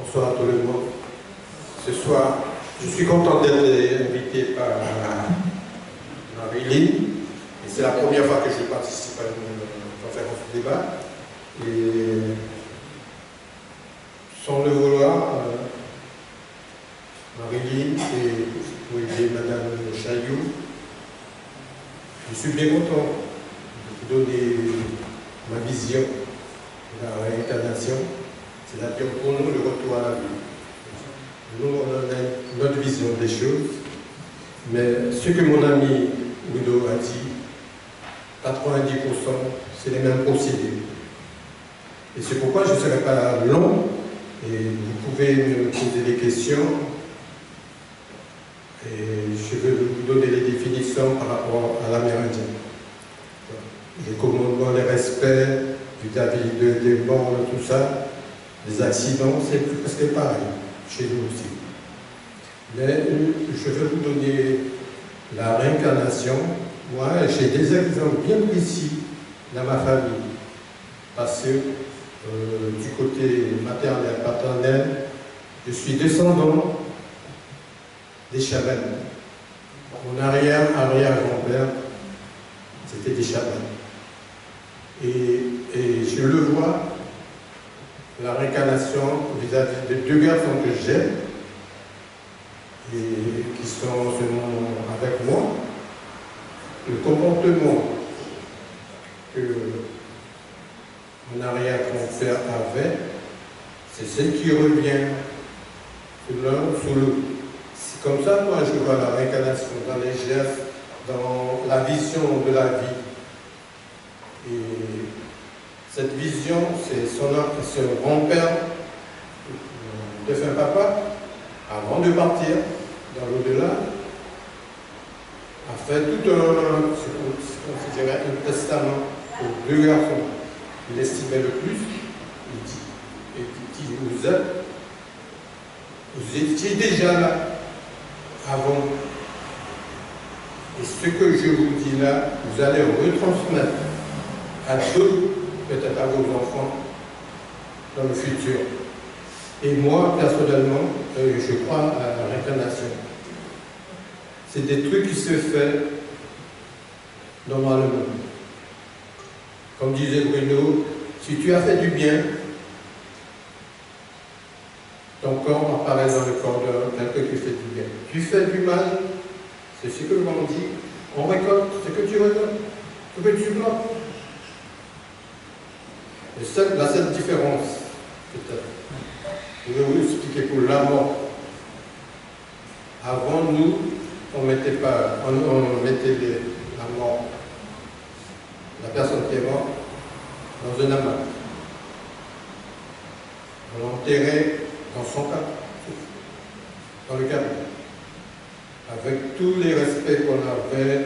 Bonsoir à tout le monde. Ce soir, je suis content d'être invité par Marie-Line. Et c'est la première fois que je participe à une conférence de débat. Et sans le vouloir, Marie-Line et Madame Chailloux, je suis bien content de vous donner ma vision de la réincarnation, c'est-à-dire pour nous le retour à la vie. Nous, on a notre vision des choses, mais ce que mon ami Ludo a dit, 90%, c'est les mêmes procédés. Et c'est pourquoi je ne serai pas long, et vous pouvez me poser des questions, et je vais vous donner les définitions par rapport à l'amérindien. Les commandements, les respects, vis-à-vis des morts, tout ça, les accidents, c'est presque pareil, chez nous aussi. Mais je vais vous donner la réincarnation. Moi, j'ai des exemples bien précis dans ma famille, parce que du côté maternel, paternel, je suis descendant des Chavannes. Mon arrière-grand-père, c'était des Chavannes. Et je le vois, la réincarnation vis-à-vis de deux garçons que j'ai, et qui sont avec moi, le comportement que mon arrière-grand-père avait, c'est ce qui revient sur l'un ou sur l'autre. C'est comme ça, moi, je vois la réincarnation dans les gestes, dans la vision de la vie. Et cette vision, c'est son grand-père, défunt papa, avant de partir dans l'au-delà, a fait tout un testament aux deux garçons. Il estimait le plus, il dit, vous étiez déjà là, avant. Et ce que je vous dis là, vous allez retransmettre à d'autres, peut-être à vos enfants, dans le futur. Et moi, personnellement, je crois à la réincarnation. C'est des trucs qui se font normalement. Comme disait Bruno, si tu as fait du bien, ton corps apparaît dans le corps de quelqu'un qui fait du bien. Tu fais du mal, c'est ce que l'on dit, on récolte ce que tu récoltes, ce que tu plantes. Et la seule différence, peut-être, je vais vous expliquer pour la mort. Avant nous, on mettait la mort, la personne qui est morte, dans un amas. On l'enterrait dans son cas, dans le cabane, avec tous les respects qu'on avait,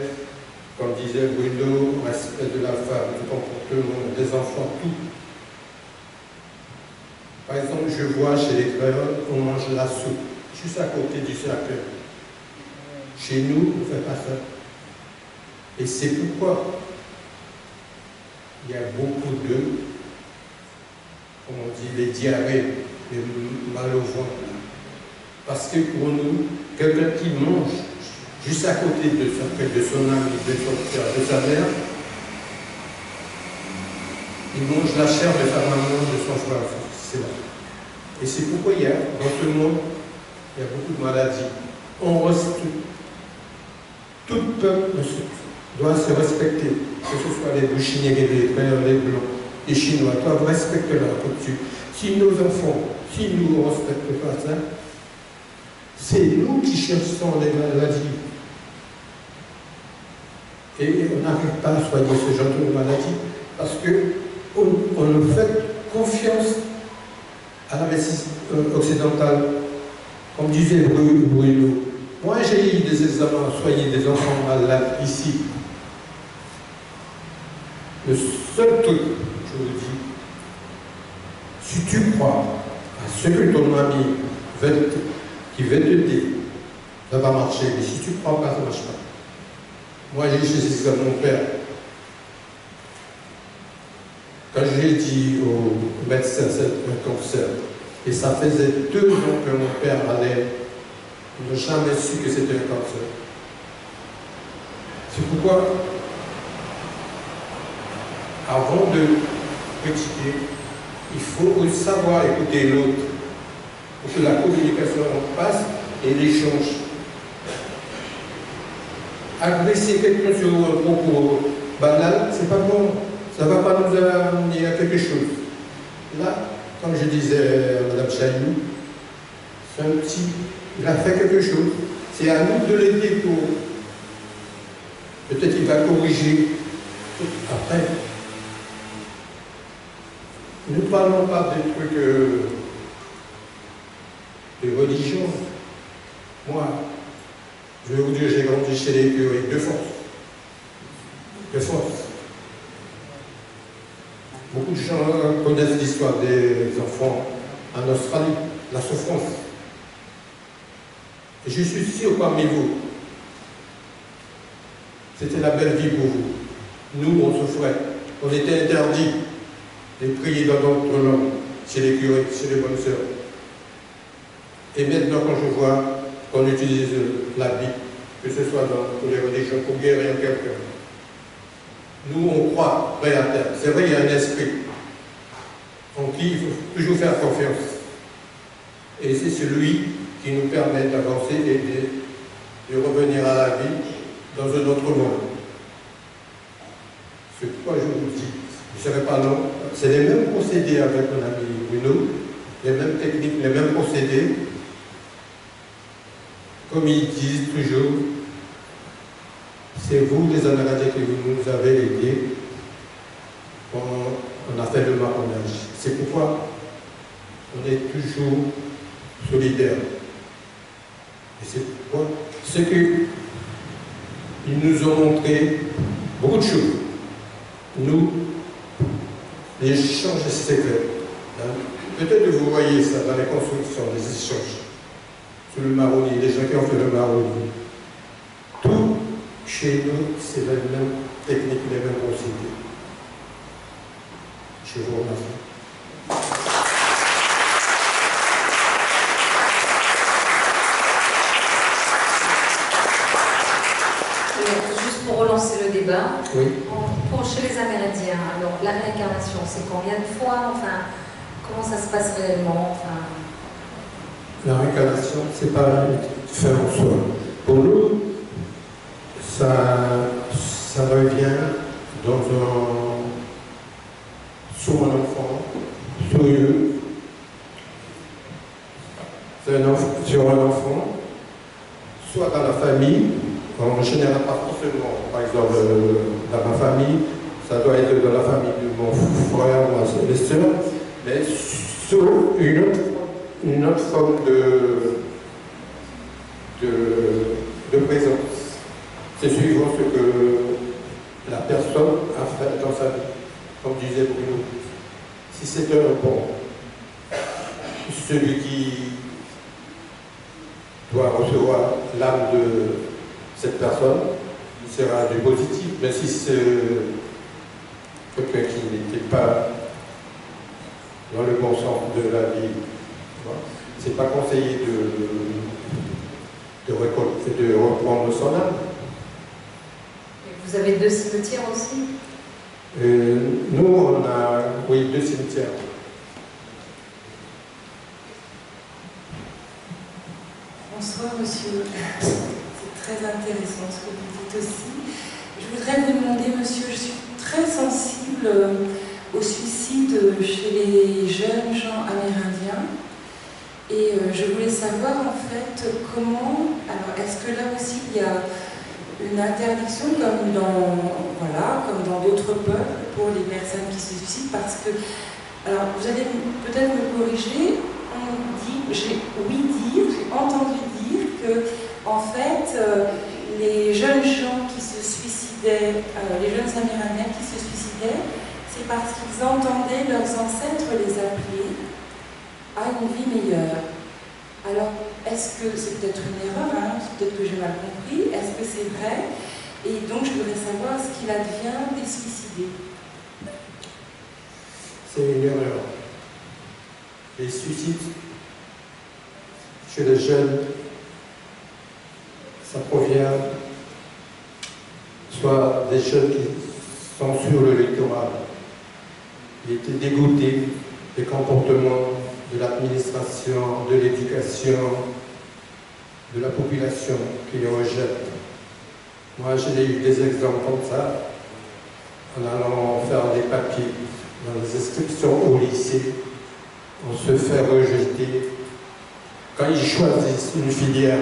comme disait Bruno, respect de la femme, du comportement des enfants, tout. Par exemple, je vois chez les créoles, on mange la soupe, juste à côté du cercueil. Chez nous, on ne fait pas ça. Et c'est pourquoi il y a beaucoup de, comme on dit, les diarrhées, les mal au ventre. Parce que pour nous, quelqu'un qui mange juste à côté de son ami, de son frère, de sa mère, il mange la chair de sa maman, de son frère. C'est là. Et c'est pourquoi il y a, dans ce monde, il y a beaucoup de maladies. On reste, tout peuple doit se respecter, que ce soit les Bouchiniers, les Créoles, les Blancs, les Chinois, doivent respecter leur coutume. Si nos enfants, si nous ne respectons pas ça, c'est nous qui cherchons les maladies. Et on n'arrive pas à soigner ce genre de maladies parce qu'on ne fait confiance à la médecine occidentale. Comme disait Bruno, moi j'ai eu des examens à soigner des enfants malades ici. Le seul truc, je vous dis, si tu crois à ce que ton ami qui veut te dire, ça va marcher, mais si tu ne crois pas, ça ne marche pas. Moi j'ai eu chez mon père. Quand j'ai dit au médecin c'est un cancer, Et ça faisait 2 ans que mon père allait. Il n'a jamais su que c'était un cancer. C'est pourquoi, avant de critiquer, il faut savoir écouter l'autre pour que la communication passe et l'échange. Agresser quelqu'un sur un propos banal, c'est pas bon. Ça ne va pas nous amener à quelque chose. Là, comme je disais à Mme Chailloux, c'est un petit, il a fait quelque chose. C'est à nous de l'aider pour. Peut-être qu'il va corriger après. Nous ne parlons pas des trucs de religion. Moi, je vais vous dire, j'ai grandi chez les curés de force. De force. Beaucoup de gens connaissent l'histoire des enfants en Australie, la souffrance. Et je suis sûr parmi vous, c'était la belle vie pour vous. Nous, on souffrait. On était interdits de prier dans notre langue, chez les curés, chez les bonnes sœurs. Et maintenant, quand je vois qu'on utilise la Bible, que ce soit dans les religions, pour guérir quelqu'un, nous, on croit vrai à terre. C'est vrai, il y a un esprit en qui il faut toujours faire confiance. Et c'est celui qui nous permet d'avancer et de revenir à la vie dans un autre monde. C'est pourquoi je vous dis, je ne serai pas long, c'est les mêmes procédés avec mon ami Bruno, les mêmes techniques, les mêmes procédés. Comme ils disent toujours, c'est vous, les Amérindiens, qui nous avez aidés quand on a fait le marronnage. C'est pourquoi on est toujours solidaires. Et c'est pourquoi ce qu'ils nous ont montré beaucoup de choses. Nous, les échanges secrets. Peut-être que vous voyez ça dans les constructions, les échanges. Sur le marronnier, les gens qui ont fait le marronnier. Tout chez nous, c'est la même technique, les mêmes procédés. Je vous remercie. Juste pour relancer le débat, oui. Chez les Amérindiens, alors la réincarnation, c'est combien de fois? Enfin, comment ça se passe réellement? La réincarnation, c'est pas fait en soi. Pour nous, ça revient sur un enfant, sur un enfant, soit dans la famille, en général pas forcément, par exemple dans ma famille, ça doit être dans la famille de mon frère, mes soeurs, mais sur une autre forme de présence. C'est suivant ce que la personne a fait dans sa vie. Comme disait Bruno, si c'est un bon, celui qui doit recevoir l'âme de cette personne, il sera du positif. Mais si c'est quelqu'un qui n'était pas dans le bon sens de la vie, c'est pas conseillé de reprendre son âme. Et vous avez 2 cimetières aussi? Nous, on a, oui, 2 cimetières. Bonsoir, monsieur. C'est très intéressant ce que vous dites aussi. Je voudrais vous demander, monsieur, je suis très sensible au suicide chez les jeunes gens amérindiens. Et je voulais savoir, en fait, comment... Alors, est-ce que là aussi, il y a une interdiction comme dans d'autres peuples pour les personnes qui se suicident? Parce que, alors, vous allez peut-être me corriger, j'ai entendu dire que, en fait, les jeunes gens qui se suicidaient, les jeunes Amérindiens qui se suicidaient, c'est parce qu'ils entendaient leurs ancêtres les appeler à une vie meilleure. Alors, est-ce que c'est peut-être une erreur, hein, peut-être que j'ai mal compris, est-ce que c'est vrai? Et donc, je voudrais savoir ce qu'il advient des suicidés. C'est une erreur. Les suicides chez les jeunes, ça provient soit des jeunes qui sont sur le littoral, qui étaient dégoûtés des comportements de l'administration, de l'éducation, de la population qui les rejette. Moi, j'ai eu des exemples comme ça, en allant faire des papiers dans les inscriptions au lycée, on se fait rejeter. Quand ils choisissent une filière,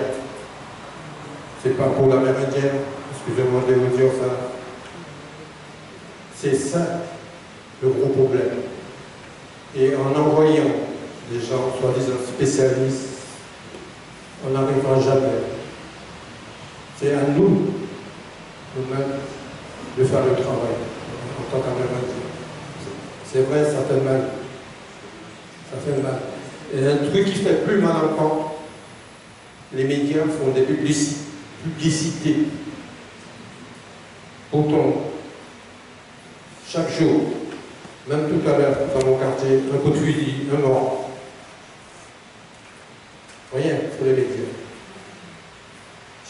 c'est pas pour l'amérindien, excusez-moi de vous dire ça. C'est ça le gros problème. Et en envoyant des gens soi-disant spécialistes, on n'arrivera jamais. C'est à nous, nous-mêmes, de faire le travail en tant qu'Amérindien. C'est vrai, ça fait mal. Ça fait mal. Et un truc qui fait plus mal encore, les médias font des publicités. Pourtant, chaque jour, même tout à l'heure, dans mon quartier, un coup de fusil, un mort. Rien sur les médias.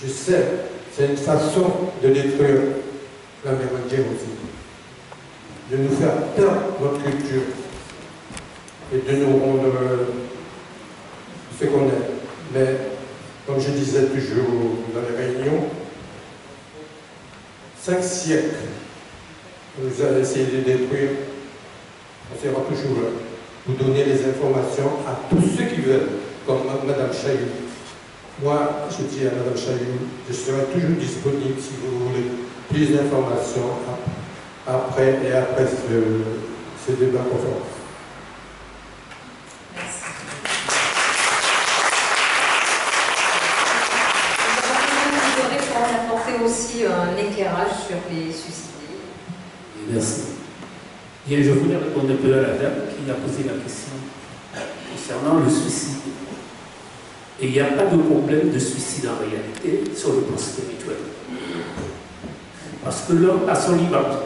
Je sais, c'est une façon de détruire l'Amérindien aussi. De nous faire perdre notre culture et de nous rendre ce qu'on est. Mais, comme je disais toujours dans les réunions, 5 siècles, vous avez essayé de détruire, on sera toujours là, pour donner les informations à tous ceux qui veulent, comme Mme Chailloux. Moi, je dis à Mme Chailloux, je serai toujours disponible si vous voulez plus d'informations après ce débat conférence. Merci. Vous aurez pour apporter aussi un éclairage sur les suicidés. Merci. Bien, je voulais répondre un peu à la dame qui a posé la question concernant le suicide. Et il n'y a pas de problème de suicide en réalité sur le plan spirituel. Parce que l'homme a son libre arbitre.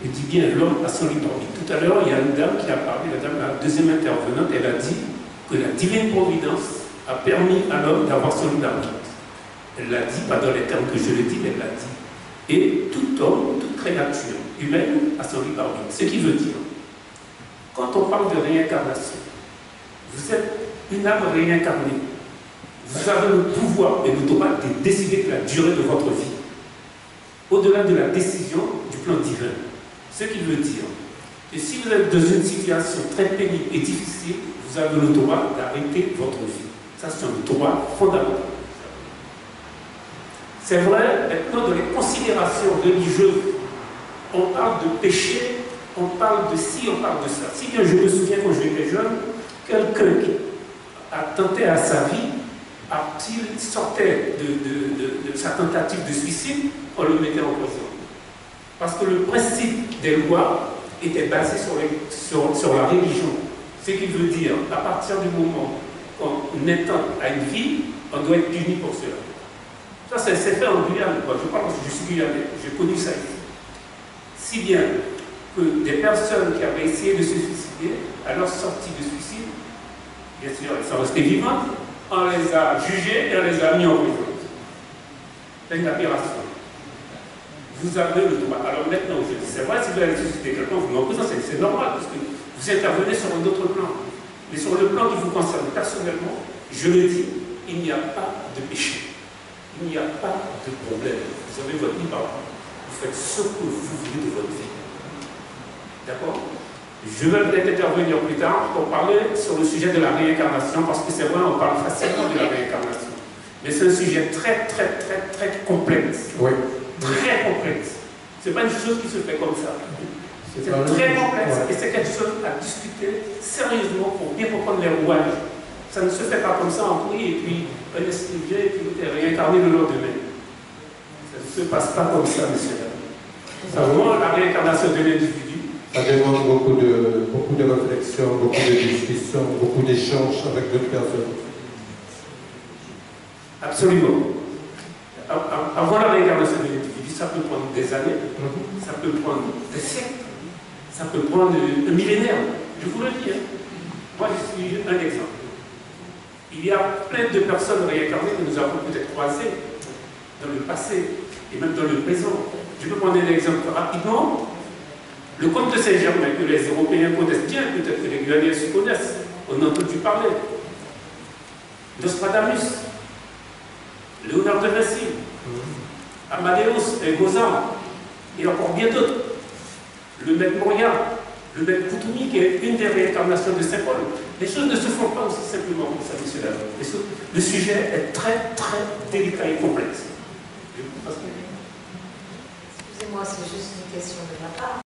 Je dis bien l'homme a son libre arbitre. Tout à l'heure, il y a une dame qui a parlé, la deuxième intervenante, elle a dit que la divine providence a permis à l'homme d'avoir son libre arbitre. Elle l'a dit, pas dans les termes que je le dis, mais elle l'a dit. Et tout homme, toute créature humaine a son libre arbitre. Ce qui veut dire, quand on parle de réincarnation, vous êtes une âme réincarnée. Vous avez le pouvoir et le droit de décider de la durée de votre vie. Au-delà de la décision du plan divin. Ce qui veut dire que si vous êtes dans une situation très pénible et difficile, vous avez le droit d'arrêter votre vie. Ça, c'est un droit fondamental. C'est vrai, maintenant, dans les considérations religieuses, on parle de péché, on parle de ci, on parle de ça. Si bien je me souviens quand j'étais jeune, quelqu'un qui a tenté à sa vie, s'il sortait de sa tentative de suicide, on le mettait en prison. Parce que le principe des lois était basé sur la religion. Ce qui veut dire, à partir du moment qu'on étend à une vie, on doit être puni pour cela. Ça, c'est fait en Guyane. Je parle parce que je suis guyanais, j'ai connu ça ici. Si bien que des personnes qui avaient essayé de se suicider, à leur sortie de suicide, bien sûr, elles sont restées vivantes, on les a jugées et on les a mis en prison. C'est une aberration. Vous avez le droit. Alors maintenant, je dis, c'est vrai, si vous allez susciter quelqu'un, vous mettez en prison, c'est normal, parce que vous intervenez sur un autre plan. Mais sur le plan qui vous concerne personnellement, je le dis, il n'y a pas de péché. Il n'y a pas de problème. Vous avez votre libre arbitre. Vous faites ce que vous voulez de votre vie. D'accord? Je vais peut-être intervenir plus tard pour parler sur le sujet de la réincarnation, parce que c'est vrai, on parle facilement de la réincarnation. Mais c'est un sujet très complexe. Oui. Très complexe. Ce n'est pas une chose qui se fait comme ça. C'est très complexe et c'est quelque chose à discuter sérieusement pour bien comprendre les rouages. Ça ne se fait pas comme ça en bruit et puis un esprit vient et puis vous êtes réincarné le lendemain. Ça ne se passe pas comme ça, monsieur. C'est vraiment la réincarnation de l'individu. Ça demande beaucoup de réflexion, beaucoup de discussions, beaucoup d'échanges avec d'autres personnes. Absolument. Avant la réincarnation de l'individu, ça peut prendre des années, ça peut prendre des siècles, ça peut prendre un millénaire. Je vous le dis. Moi, je suis un exemple. Il Il y a plein de personnes réincarnées que nous avons peut-être croisées dans le passé et même dans le présent. Je peux prendre un exemple rapidement. Le comte de Saint-Germain, que les Européens connaissent bien, peut-être que les Guyanais se connaissent, on a entendu parler. Nostradamus, Léonard de Vinci, Amadeus et Gozan, et encore bien d'autres. Le maître Moria, le maître Poutouni, qui est une des réincarnations de Saint-Paul. Les choses ne se font pas aussi simplement comme ça, monsieur Lalo. Le sujet est très, très délicat et complexe. Excusez-moi, c'est juste une question de ma part.